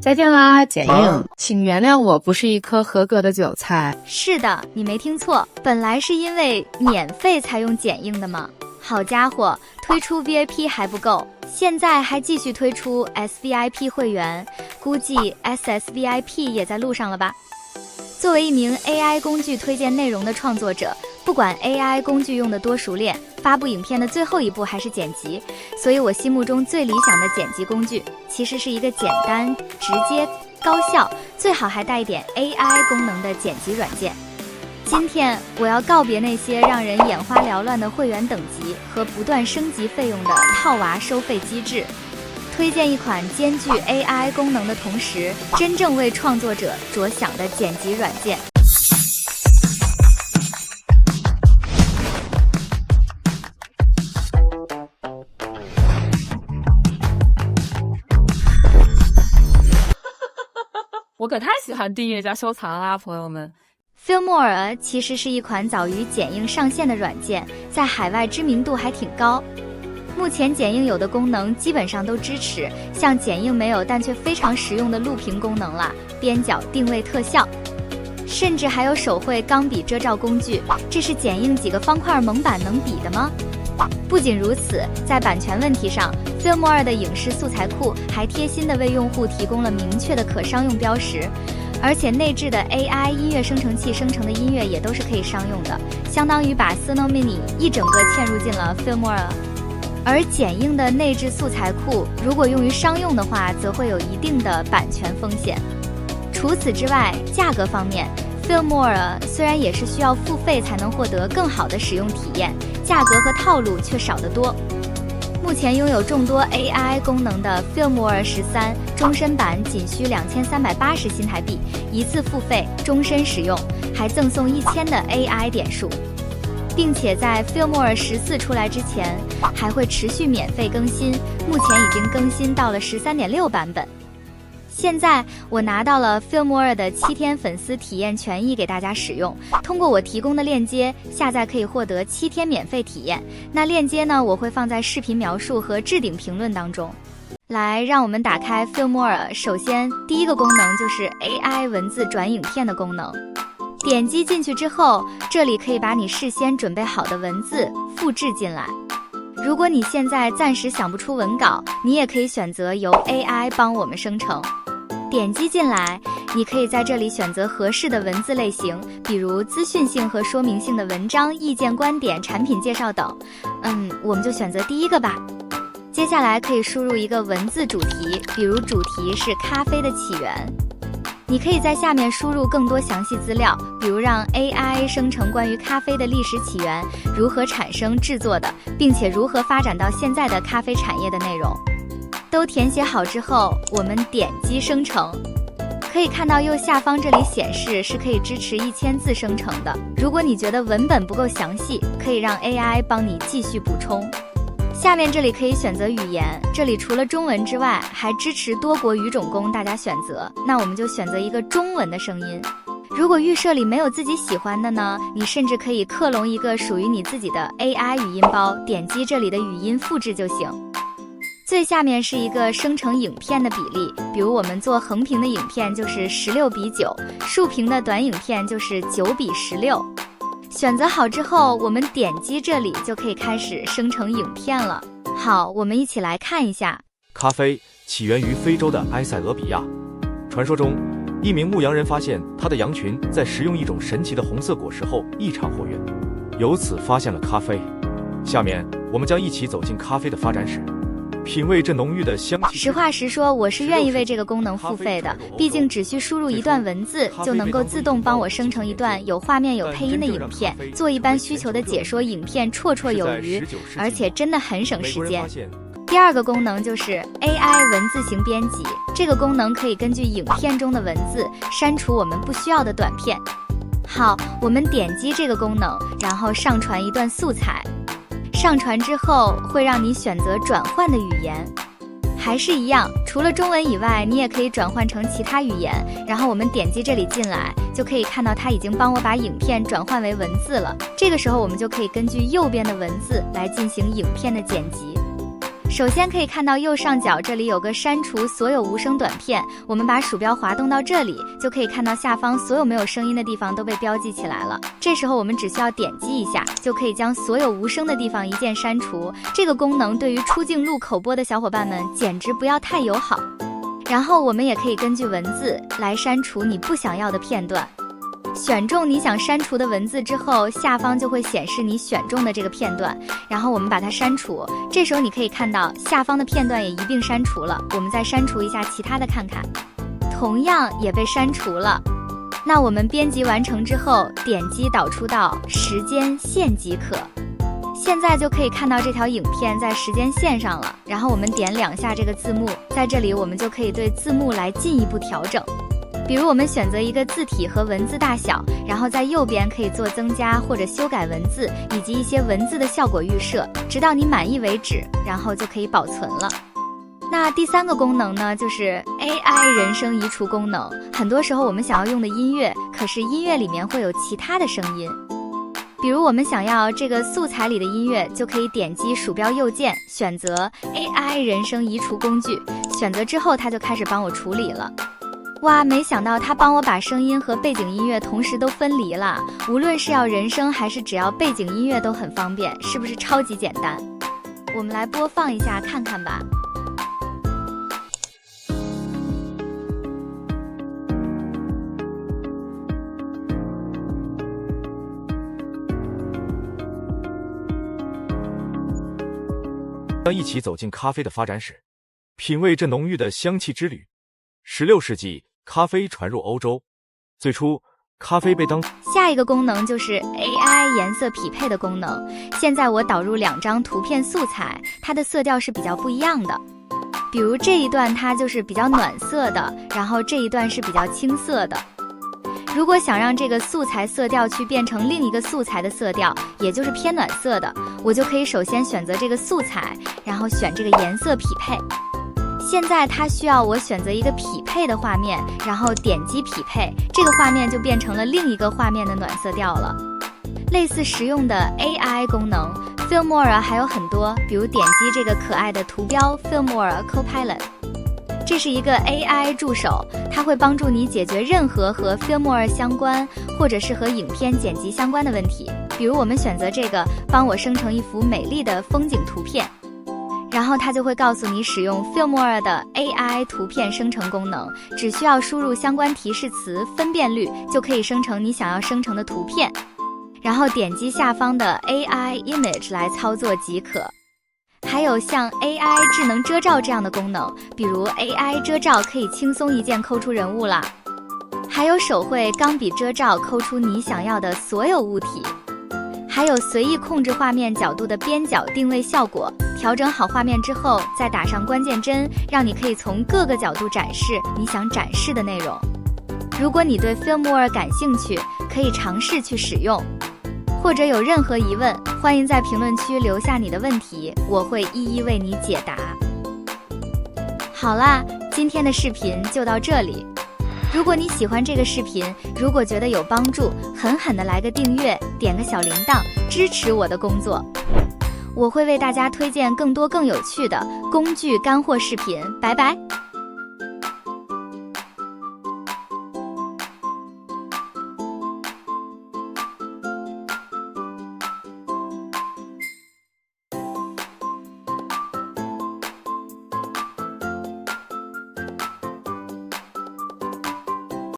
再见啦，剪映，请原谅我不是一颗合格的韭菜。是的，你没听错，本来是因为免费才用剪映的嘛。好家伙，推出 VIP 还不够，现在还继续推出 SVIP 会员，估计 SSVIP 也在路上了吧。作为一名 AI 工具推荐内容的创作者，不管 AI 工具用的多熟练，发布影片的最后一步还是剪辑，所以我心目中最理想的剪辑工具其实是一个简单、直接、高效，最好还带一点 AI 功能的剪辑软件。今天我要告别那些让人眼花缭乱的会员等级和不断升级费用的套娃收费机制，推荐一款兼具 AI 功能的同时，真正为创作者着想的剪辑软件。我可太喜欢订阅加收藏啦，朋友们。Filmora 其实是一款早于剪映上线的软件，在海外知名度还挺高。目前剪映有的功能基本上都支持，像剪映没有但却非常实用的录屏功能啦，边角定位特效，甚至还有手绘钢笔遮罩工具，这是剪映几个方块蒙版能比的吗？不仅如此，在版权问题上 Filmora 的影视素材库还贴心地为用户提供了明确的可商用标识，而且内置的 AI 音乐生成器生成的音乐也都是可以商用的，相当于把 Sono Mini 一整个嵌入进了 Filmora。而剪映的内置素材库如果用于商用的话，则会有一定的版权风险。除此之外，价格方面，Filmora 虽然也是需要付费才能获得更好的使用体验，价格和套路却少得多。目前拥有众多 AI 功能的 Filmora 13终身版仅需2380新台币，一次付费，终身使用，还赠送1000的 AI 点数，并且在 Filmora 14出来之前还会持续免费更新，目前已经更新到了13.6版本。现在我拿到了 Filmora 的7天粉丝体验权益给大家使用，通过我提供的链接下载可以获得7天免费体验。那链接呢，我会放在视频描述和置顶评论当中。来，让我们打开 Filmora， 首先第一个功能就是 AI 文字转影片的功能。点击进去之后，这里可以把你事先准备好的文字复制进来。如果你现在暂时想不出文稿，你也可以选择由 AI 帮我们生成。点击进来，你可以在这里选择合适的文字类型，比如资讯性和说明性的文章、意见、观点、产品介绍等。我们就选择第一个吧。接下来可以输入一个文字主题，比如主题是咖啡的起源。你可以在下面输入更多详细资料，比如让 AI 生成关于咖啡的历史起源、如何产生制作的，并且如何发展到现在的咖啡产业的内容。都填写好之后，我们点击生成。可以看到右下方这里显示是可以支持1000字生成的。如果你觉得文本不够详细，可以让 AI 帮你继续补充。下面这里可以选择语言，这里除了中文之外，还支持多国语种供大家选择。那我们就选择一个中文的声音。如果预设里没有自己喜欢的呢，你甚至可以克隆一个属于你自己的 AI 语音包，点击这里的语音复制就行。最下面是一个生成影片的比例，比如我们做横屏的影片就是16:9，竖屏的短影片就是9:16。选择好之后，我们点击这里就可以开始生成影片了。好，我们一起来看一下。咖啡起源于非洲的埃塞俄比亚。传说中，一名牧羊人发现他的羊群在食用一种神奇的红色果实后异常活跃，由此发现了咖啡。下面我们将一起走进咖啡的发展史。品味这浓郁的香气。实话实说，我是愿意为这个功能付费的，毕竟只需输入一段文字，就能够自动帮我生成一段有画面有配音的影片，做一般需求的解说影片绰绰有余，而且真的很省时间。第二个功能就是 AI 文字型编辑，这个功能可以根据影片中的文字删除我们不需要的短片。好，我们点击这个功能，然后上传一段素材。上传之后会让你选择转换的语言，还是一样，除了中文以外，你也可以转换成其他语言。然后我们点击这里进来，就可以看到它已经帮我把影片转换为文字了。这个时候我们就可以根据右边的文字来进行影片的剪辑。首先可以看到右上角这里有个删除所有无声短片，我们把鼠标滑动到这里，就可以看到下方所有没有声音的地方都被标记起来了。这时候我们只需要点击一下，就可以将所有无声的地方一键删除。这个功能对于出镜录口播的小伙伴们简直不要太友好。然后我们也可以根据文字来删除你不想要的片段。选中你想删除的文字之后，下方就会显示你选中的这个片段，然后我们把它删除。这时候你可以看到下方的片段也一并删除了。我们再删除一下其他的看看，同样也被删除了。那我们编辑完成之后，点击导出到时间线即可。现在就可以看到这条影片在时间线上了，然后我们点2下这个字幕，在这里我们就可以对字幕来进一步调整。比如我们选择一个字体和文字大小，然后在右边可以做增加或者修改文字，以及一些文字的效果预设，直到你满意为止，然后就可以保存了。那第3个功能呢，就是 AI 人声移除功能。很多时候我们想要用的音乐，可是音乐里面会有其他的声音。比如我们想要这个素材里的音乐，就可以点击鼠标右键，选择 AI 人声移除工具，选择之后它就开始帮我处理了。哇，没想到它帮我把声音和背景音乐同时都分离了，无论是要人声还是只要背景音乐都很方便，是不是超级简单？我们来播放一下看看吧。一起走进咖啡的发展史，品味这浓郁的香气之旅。16世纪，咖啡传入欧洲。最初，咖啡被当下一个功能就是 AI 颜色匹配的功能。现在我导入2张图片素材，它的色调是比较不一样的。比如这一段它就是比较暖色的，然后这一段是比较青色的。如果想让这个素材色调去变成另一个素材的色调，也就是偏暖色的，我就可以首先选择这个素材，然后选这个颜色匹配。现在它需要我选择一个匹配的画面，然后点击匹配，这个画面就变成了另一个画面的暖色调了。类似实用的 AI 功能 Filmora 还有很多，比如点击这个可爱的图标 Filmora Copilot。这是一个 AI 助手，它会帮助你解决任何和 Filmora 相关，或者是和影片剪辑相关的问题。比如我们选择这个，帮我生成一幅美丽的风景图片，然后它就会告诉你使用 Filmora 的 AI 图片生成功能，只需要输入相关提示词、分辨率，就可以生成你想要生成的图片，然后点击下方的 AI Image 来操作即可。还有像 AI 智能遮罩这样的功能，比如 AI 遮罩可以轻松一键抠出人物啦，还有手绘钢笔遮罩抠出你想要的所有物体，还有随意控制画面角度的边角定位效果，调整好画面之后再打上关键帧，让你可以从各个角度展示你想展示的内容。如果你对 Filmora 感兴趣，可以尝试去使用。或者有任何疑问，欢迎在评论区留下你的问题，我会一一为你解答。好啦，今天的视频就到这里。如果你喜欢这个视频，如果觉得有帮助，狠狠的来个订阅，点个小铃铛，支持我的工作。我会为大家推荐更多更有趣的工具干货视频，拜拜。